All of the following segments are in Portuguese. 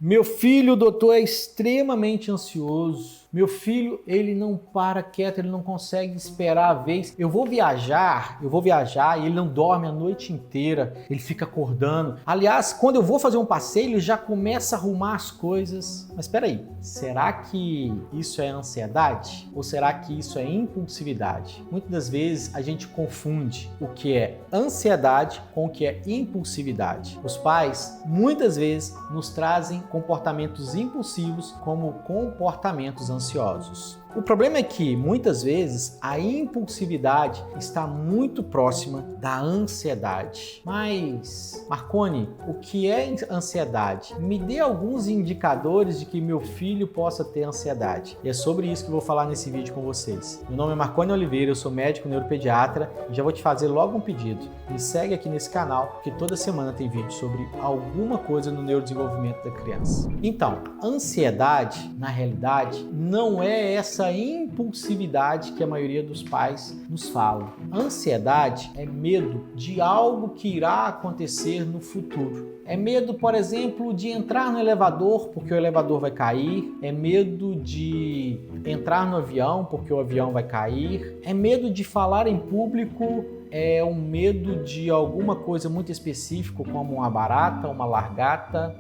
Meu filho, doutor, é extremamente ansioso. Meu filho, ele não para quieto, ele não consegue esperar a vez. Eu vou viajar e ele não dorme a noite inteira, ele fica acordando. Aliás, quando eu vou fazer um passeio, ele já começa a arrumar as coisas. Mas espera aí, será que isso é ansiedade? Ou será que isso é impulsividade? Muitas das vezes a gente confunde o que é ansiedade com o que é impulsividade. Os pais, muitas vezes, nos trazem comportamentos impulsivos como comportamentos ansiosos. O problema é que, muitas vezes, a impulsividade está muito próxima da ansiedade. Mas, Marconi, o que é ansiedade? Me dê alguns indicadores de que meu filho possa ter ansiedade. E é sobre isso que eu vou falar nesse vídeo com vocês. Meu nome é Marconi Oliveira, eu sou médico neuropediatra e já vou te fazer logo um pedido. Me segue aqui nesse canal, porque toda semana tem vídeo sobre alguma coisa no neurodesenvolvimento da criança. Então, ansiedade, na realidade, não é essa impulsividade que a maioria dos pais nos fala. Ansiedade é medo de algo que irá acontecer no futuro. É medo, por exemplo, de entrar no elevador porque o elevador vai cair. É medo de entrar no avião porque o avião vai cair. É medo de falar em público. É um medo de alguma coisa muito específica, como uma barata, uma lagarta,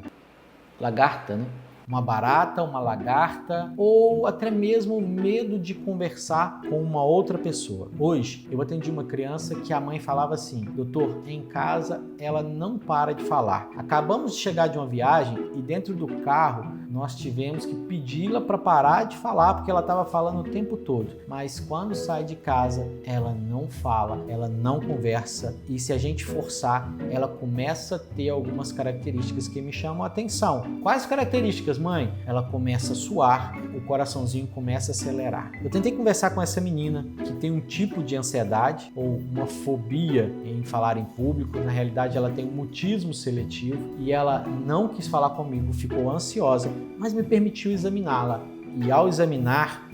né? Uma barata, uma lagarta, ou até mesmo medo de conversar com uma outra pessoa. Hoje, eu atendi uma criança que a mãe falava assim: doutor, em casa ela não para de falar. Acabamos de chegar de uma viagem e dentro do carro nós tivemos que pedi-la para parar de falar porque ela estava falando o tempo todo. Mas quando sai de casa, ela não fala, ela não conversa e se a gente forçar, ela começa a ter algumas características que me chamam a atenção. Quais características, mãe? Ela começa a suar, o coraçãozinho começa a acelerar. Eu tentei conversar com essa menina que tem um tipo de ansiedade ou uma fobia em falar em público. Na realidade, ela tem um mutismo seletivo e ela não quis falar comigo, ficou ansiosa, mas me permitiu examiná-la. E ao examinar,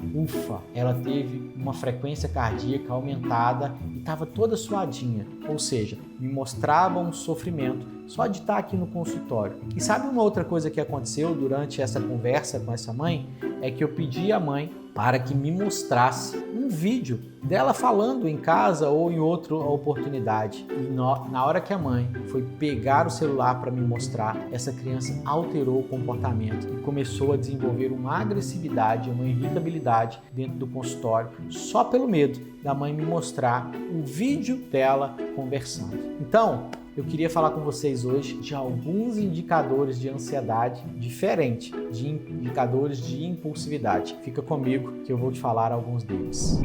ela teve uma frequência cardíaca aumentada e estava toda suadinha, ou seja, me mostrava um sofrimento só de estar aqui no consultório. E sabe uma outra coisa que aconteceu durante essa conversa com essa mãe? É que eu pedi à mãe para que me mostrasse um vídeo dela falando em casa ou em outra oportunidade. E na hora que a mãe foi pegar o celular para me mostrar, essa criança alterou o comportamento e começou a desenvolver uma agressividade, uma irritabilidade dentro do consultório, só pelo medo da mãe me mostrar o vídeo dela conversando. Então, eu queria falar com vocês hoje de alguns indicadores de ansiedade diferentes de indicadores de impulsividade. Fica comigo que eu vou te falar alguns deles.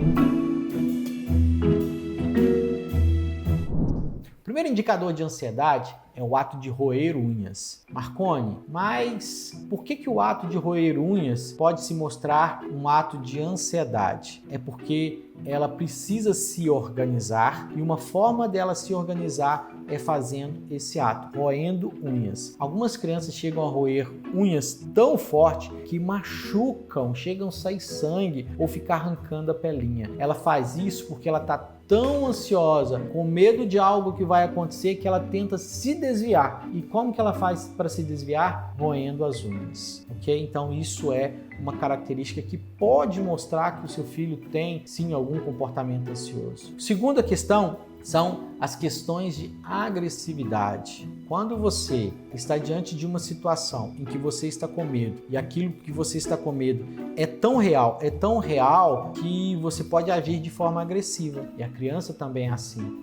O primeiro indicador de ansiedade é o ato de roer unhas. Marconi, mas por que o ato de roer unhas pode se mostrar um ato de ansiedade? É porque ela precisa se organizar e uma forma dela se organizar é fazendo esse ato, roendo unhas. Algumas crianças chegam a roer unhas tão forte que machucam, chegam a sair sangue ou ficar arrancando a pelinha. Ela faz isso porque ela está tão ansiosa, com medo de algo que vai acontecer, que ela tenta se desviar. E como que ela faz para se desviar? Roendo as unhas, ok? Então isso é uma característica que pode mostrar que o seu filho tem, sim, algum comportamento ansioso. Segunda questão são as questões de agressividade. Quando você está diante de uma situação em que você está com medo e aquilo que você está com medo é tão real que você pode agir de forma agressiva. E a criança também é assim.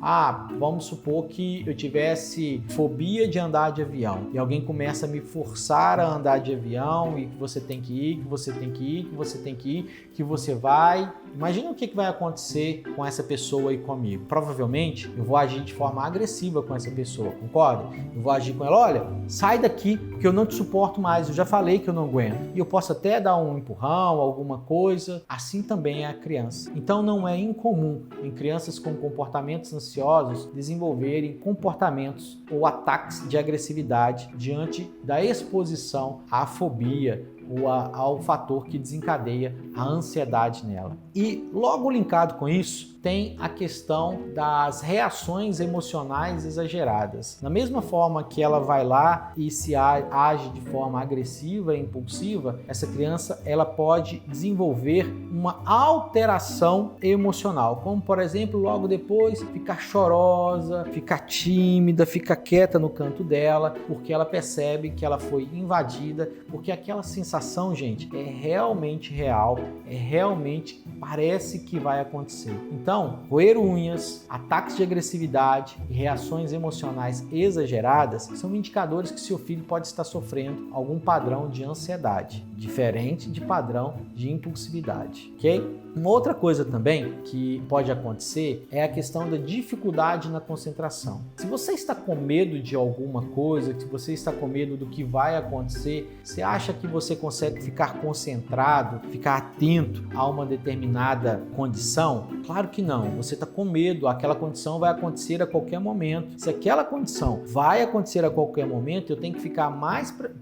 Vamos supor que eu tivesse fobia de andar de avião e alguém começa a me forçar a andar de avião e que você tem que ir, que você tem que ir, que você tem que ir, que você vai. Imagina o que vai acontecer com essa pessoa e comigo. Provavelmente eu vou agir de forma agressiva com essa pessoa, concorda? Eu vou agir com ela: olha, sai daqui porque eu não te suporto mais, eu já falei que eu não aguento. E eu posso até dar um empurrão, alguma coisa. Assim também é a criança. Então não é incomum em crianças com comportamentos ansiosos desenvolverem comportamentos ou ataques de agressividade diante da exposição à fobia ou ao fator que desencadeia a ansiedade nela. E logo linkado com isso, tem a questão das reações emocionais exageradas. Da mesma forma que ela vai lá e se age de forma agressiva e impulsiva, essa criança ela pode desenvolver uma alteração emocional, como por exemplo, logo depois ficar chorosa, ficar tímida, ficar quieta no canto dela, porque ela percebe que ela foi invadida, porque aquela sensação, gente, é realmente real, realmente parece que vai acontecer. Então, roer unhas, ataques de agressividade e reações emocionais exageradas são indicadores que seu filho pode estar sofrendo algum padrão de ansiedade, diferente de padrão de impulsividade, ok? Uma outra coisa também que pode acontecer é a questão da dificuldade na concentração. Se você está com medo de alguma coisa, se você está com medo do que vai acontecer, você acha que você consegue ficar concentrado, ficar atento a uma determinada condição? Claro que não. Você está com medo, aquela condição vai acontecer a qualquer momento. Se aquela condição vai acontecer a qualquer momento, eu tenho que ficar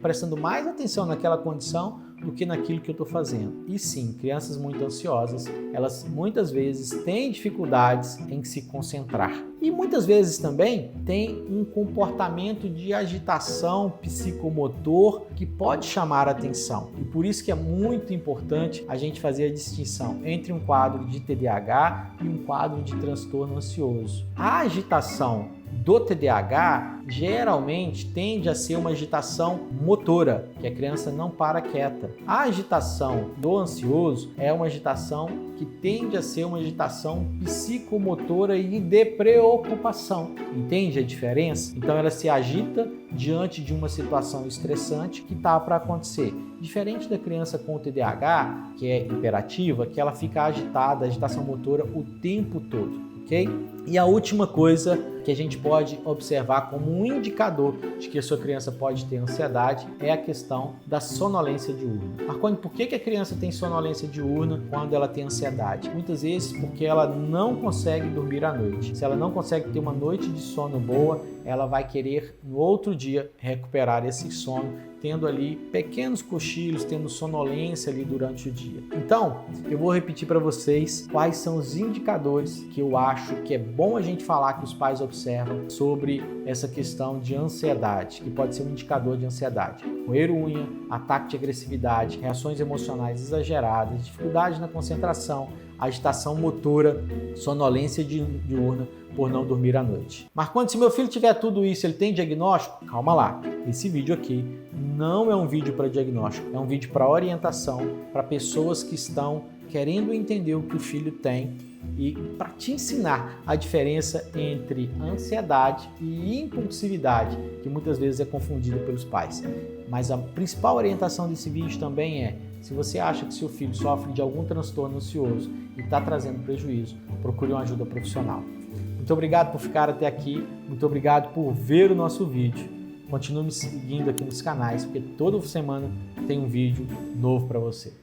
prestando mais atenção naquela condição do que naquilo que eu estou fazendo. E sim, crianças muito ansiosas, elas muitas vezes têm dificuldades em se concentrar. E muitas vezes também tem um comportamento de agitação psicomotor que pode chamar a atenção. E por isso que é muito importante a gente fazer a distinção entre um quadro de TDAH e um quadro de transtorno ansioso. A agitação do TDAH geralmente tende a ser uma agitação motora, que a criança não para quieta. A agitação do ansioso é uma agitação que tende a ser uma agitação psicomotora e de preocupação. Entende a diferença? Então ela se agita diante de uma situação estressante que está para acontecer. Diferente da criança com o TDAH, que é hiperativa, que ela fica agitada, agitação motora o tempo todo. Okay? E a última coisa que a gente pode observar como um indicador de que a sua criança pode ter ansiedade é a questão da sonolência diurna. Marconi, por que a criança tem sonolência diurna quando ela tem ansiedade? Muitas vezes porque ela não consegue dormir à noite. Se ela não consegue ter uma noite de sono boa, ela vai querer no outro dia recuperar esse sono, tendo ali pequenos cochilos, tendo sonolência ali durante o dia. Então, eu vou repetir para vocês quais são os indicadores que eu acho que é bom a gente falar, que os pais observam sobre essa questão de ansiedade, que pode ser um indicador de ansiedade. Roer unha, ataque de agressividade, reações emocionais exageradas, dificuldade na concentração, agitação motora, sonolência diurna por não dormir à noite. Marconi, se meu filho tiver tudo isso, ele tem diagnóstico? Calma lá, esse vídeo aqui não é um vídeo para diagnóstico, é um vídeo para orientação, para pessoas que estão querendo entender o que o filho tem e para te ensinar a diferença entre ansiedade e impulsividade, que muitas vezes é confundida pelos pais. Mas a principal orientação desse vídeo também é: se você acha que seu filho sofre de algum transtorno ansioso e está trazendo prejuízo, procure uma ajuda profissional. Muito obrigado por ficar até aqui, muito obrigado por ver o nosso vídeo. Continue me seguindo aqui nos canais, porque toda semana tem um vídeo novo para você.